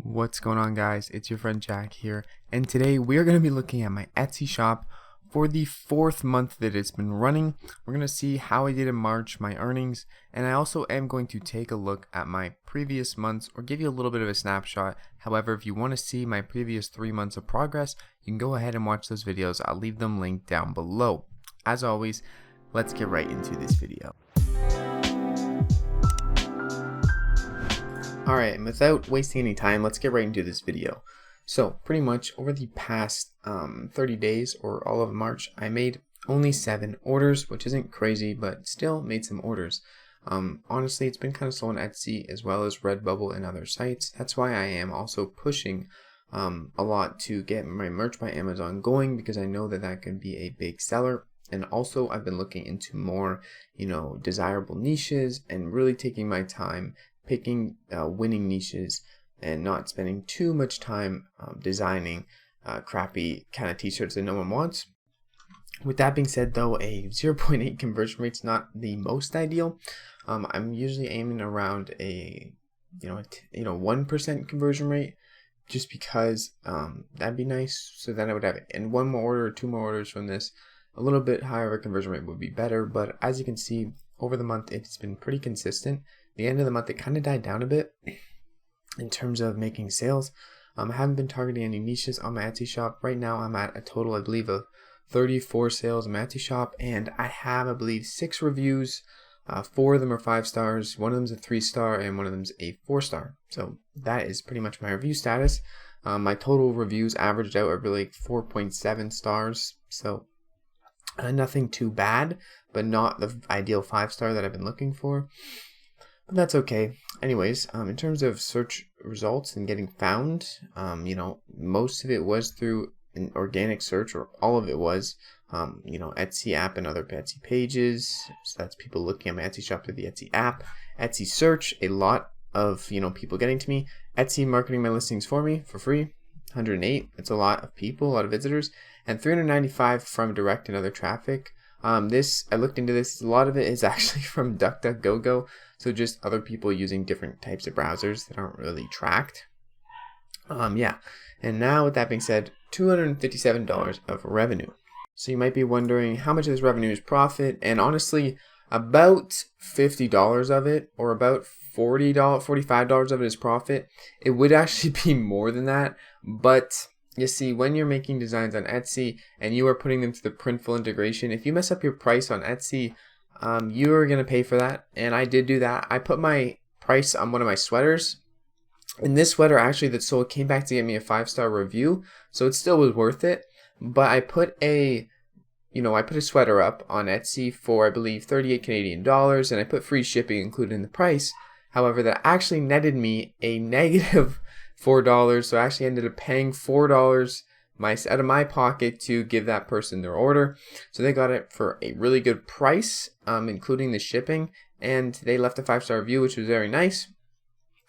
What's going on, guys? It's your friend Jack here, and today we are going to be looking at my Etsy shop for the 4th month that it's been running. We're going to see how I did in March, my earnings, and I also am going to take a look at my previous months or give you a little bit of a snapshot. However, if you want to see my previous 3 months of progress, you can go ahead and watch those videos. I'll leave them linked down below. As always, let's get right into this video. Alright, and without wasting any time, let's get right into this video. So, pretty much over the past 30 days or all of March, I made only 7 orders, which isn't crazy, but still made some orders. Honestly, it's been kind of slow on Etsy as well as Redbubble and other sites. That's why I am also pushing a lot to get my Merch by Amazon going, because I know that that can be a big seller. And also, I've been looking into more, desirable niches and really taking my time picking winning niches and not spending too much time designing crappy kind of t-shirts that no one wants. With that being said, though, a 0.8 conversion rate is not the most ideal. I'm usually aiming around a 1% conversion rate, just because that'd be nice. So then I would have in 1 more order or 2 more orders from this, a little bit higher of a conversion rate would be better. But as you can see, over the month it's been pretty consistent. The end of the month it kind of died down a bit in terms of making sales. I haven't been targeting any niches on my Etsy shop. Right now I'm at a total, I believe, of 34 sales on my Etsy shop, and I have, I believe, 6 reviews. 4 of them are 5 stars, 1 of them is a 3-star, and 1 of them is a 4-star. So that is pretty much my review status. My total reviews averaged out at really 4.7 stars, so nothing too bad, but not the ideal 5-star that I've been looking for. But that's okay. Anyways, in terms of search results and getting found, most of it was through an organic search, or all of it was, Etsy app and other Etsy pages. So that's people looking at my Etsy shop through the Etsy app. Etsy search, a lot of, people getting to me. Etsy marketing my listings for me for free, 108. It's a lot of people, a lot of visitors, and 395 from direct and other traffic. I looked into this. A lot of it is actually from DuckDuckGo, so just other people using different types of browsers that aren't really tracked. And now with that being said, $257 of revenue. So you might be wondering how much of this revenue is profit, and honestly, about $50 of it, or about $45 of it is profit. It would actually be more than that, but you see, when you're making designs on Etsy and you are putting them to the Printful integration, if you mess up your price on Etsy, you're going to pay for that. And I did do that. I put my price on one of my sweaters. And this sweater actually that sold came back to get me a 5-star review. So it still was worth it. But I put a sweater up on Etsy for, I believe, 38 Canadian dollars. And I put free shipping included in the price. However, that actually netted me a negative $4, so I actually ended up paying $4 out of my pocket to give that person their order. So they got it for a really good price, including the shipping, and they left a 5-star review, which was very nice.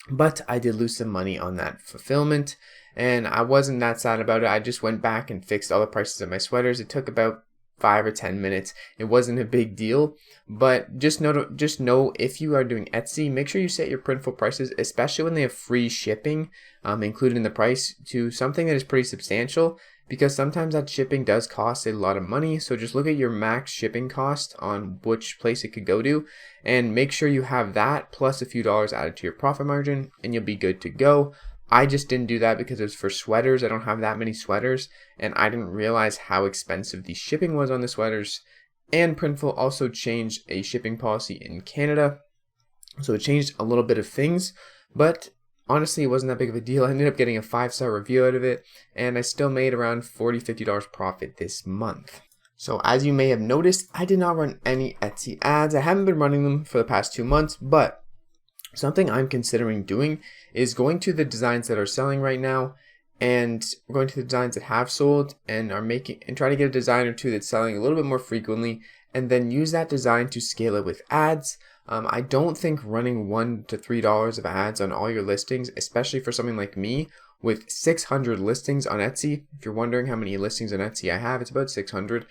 But I did lose some money on that fulfillment, and I wasn't that sad about it. I just went back and fixed all the prices of my sweaters. It took about 5 or 10 minutes. It wasn't a big deal, but just know if you are doing Etsy, make sure you set your Printful prices, especially when they have free shipping included in the price, to something that is pretty substantial, because sometimes that shipping does cost a lot of money. So just look at your max shipping cost on which place it could go to, and make sure you have that plus a few dollars added to your profit margin, and you'll be good to go. I just didn't do that because it was for sweaters. I don't have that many sweaters, and I didn't realize how expensive the shipping was on the sweaters. And Printful also changed a shipping policy in Canada, so it changed a little bit of things, but honestly, it wasn't that big of a deal. I ended up getting a 5-star review out of it, and I still made around $40-50 profit this month. So as you may have noticed, I did not run any Etsy ads. I haven't been running them for the past 2 months, but something I'm considering doing is going to the designs that are selling right now, and going to the designs that have sold and try to get a design or 2 that's selling a little bit more frequently, and then use that design to scale it with ads. I don't think running $1 to $3 of ads on all your listings, especially for something like me with 600 listings on Etsy. If you're wondering how many listings on Etsy I have, it's about 600.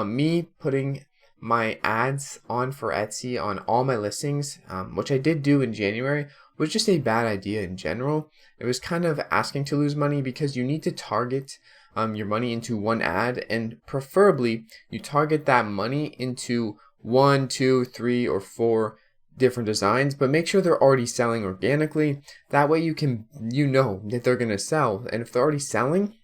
Me putting my ads on for Etsy on all my listings, which I did do in January, was just a bad idea in general. It was kind of asking to lose money because you need to target your money into one ad, and preferably you target that money into 1, 2, 3, or 4 different designs, but make sure they're already selling organically. That way you know that they're going to sell, and if they're already selling,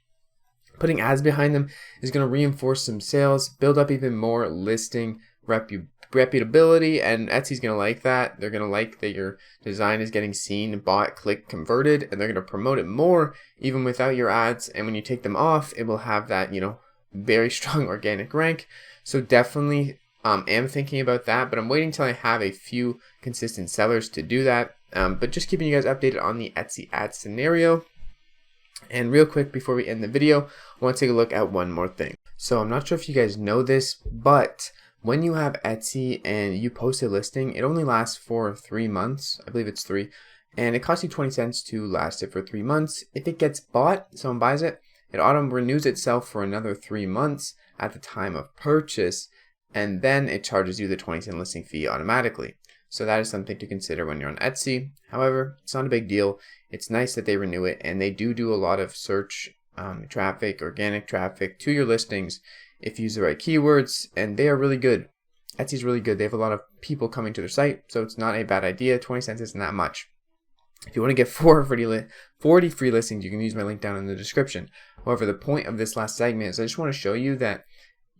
putting ads behind them is going to reinforce some sales, build up even more listing reputability, and Etsy's going to like that. They're going to like that your design is getting seen, bought, clicked, converted, and they're going to promote it more even without your ads. And when you take them off, it will have that, very strong organic rank. So definitely am thinking about that, but I'm waiting till I have a few consistent sellers to do that. But just keeping you guys updated on the Etsy ad scenario. And real quick before we end the video, I want to take a look at one more thing. So I'm not sure if you guys know this, but when you have Etsy and you post a listing, it only lasts for 3 months. I believe it's 3. And it costs you 20 cents to last it for 3 months. If it gets bought, someone buys it, it auto renews itself for another 3 months at the time of purchase. And then it charges you the 20-cent listing fee automatically. So that is something to consider when you're on Etsy. However, it's not a big deal. It's nice that they renew it, and they do a lot of search traffic, organic traffic to your listings if you use the right keywords, and they are really good. Etsy's really good. They have a lot of people coming to their site, so it's not a bad idea. 20 cents isn't that much. If you want to get 40 free listings, you can use my link down in the description. However, the point of this last segment is I just want to show you that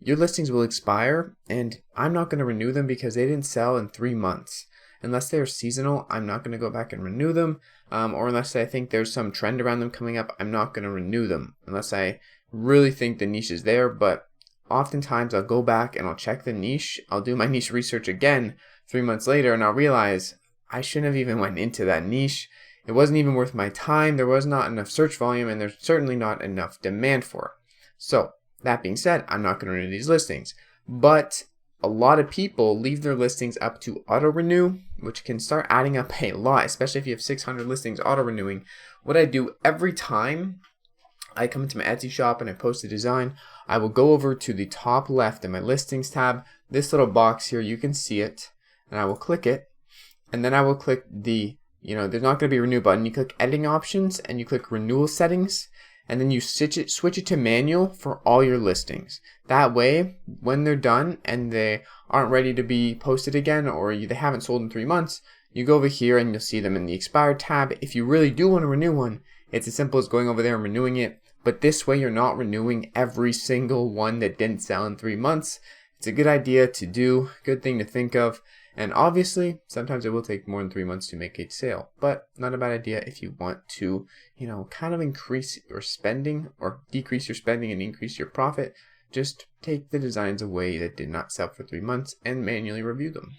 your listings will expire, and I'm not going to renew them because they didn't sell in 3 months. Unless they're seasonal, I'm not going to go back and renew them. Or unless I think there's some trend around them coming up, I'm not going to renew them. Unless I really think the niche is there. But oftentimes I'll go back and I'll check the niche. I'll do my niche research again 3 months later, and I'll realize I shouldn't have even went into that niche. It wasn't even worth my time. There was not enough search volume, and there's certainly not enough demand for it. So that being said, I'm not going to renew these listings. But a lot of people leave their listings up to auto renew, which can start adding up a lot, especially if you have 600 listings auto renewing. What I do every time I come into my Etsy shop and I post a design, I will go over to the top left in my listings tab, this little box here, you can see it, and I will click it, and then I will click the, there's not going to be a renew button. You click editing options and you click renewal settings, and then you switch it to manual for all your listings. That way, when they're done and they aren't ready to be posted again, or they haven't sold in 3 months, you go over here and you'll see them in the expired tab. If you really do want to renew one, it's as simple as going over there and renewing it. But this way, you're not renewing every single one that didn't sell in 3 months. It's a good idea to do, good thing to think of. And obviously, sometimes it will take more than 3 months to make a sale, but not a bad idea if you want to, kind of increase your spending or decrease your spending and increase your profit. Just take the designs away that did not sell for 3 months and manually review them.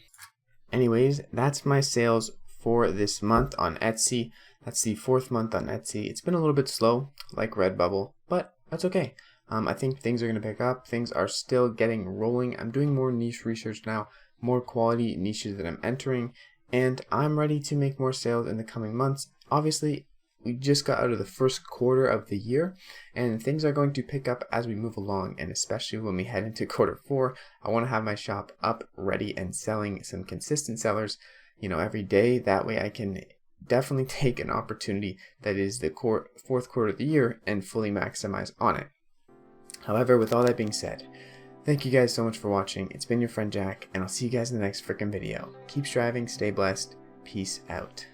Anyways, that's my sales for this month on Etsy. That's the 4th month on Etsy. It's been a little bit slow, like Redbubble, but that's okay. I think things are going to pick up. Things are still getting rolling. I'm doing more niche research now, more quality niches that I'm entering, and I'm ready to make more sales in the coming months. Obviously, we just got out of the first quarter of the year, and things are going to pick up as we move along, and especially when we head into quarter 4, I want to have my shop up, ready, and selling some consistent sellers, every day. That way I can definitely take an opportunity that is the 4th quarter of the year and fully maximize on it. However, with all that being said, thank you guys so much for watching. It's been your friend Jack, and I'll see you guys in the next freaking video. Keep striving, stay blessed, peace out.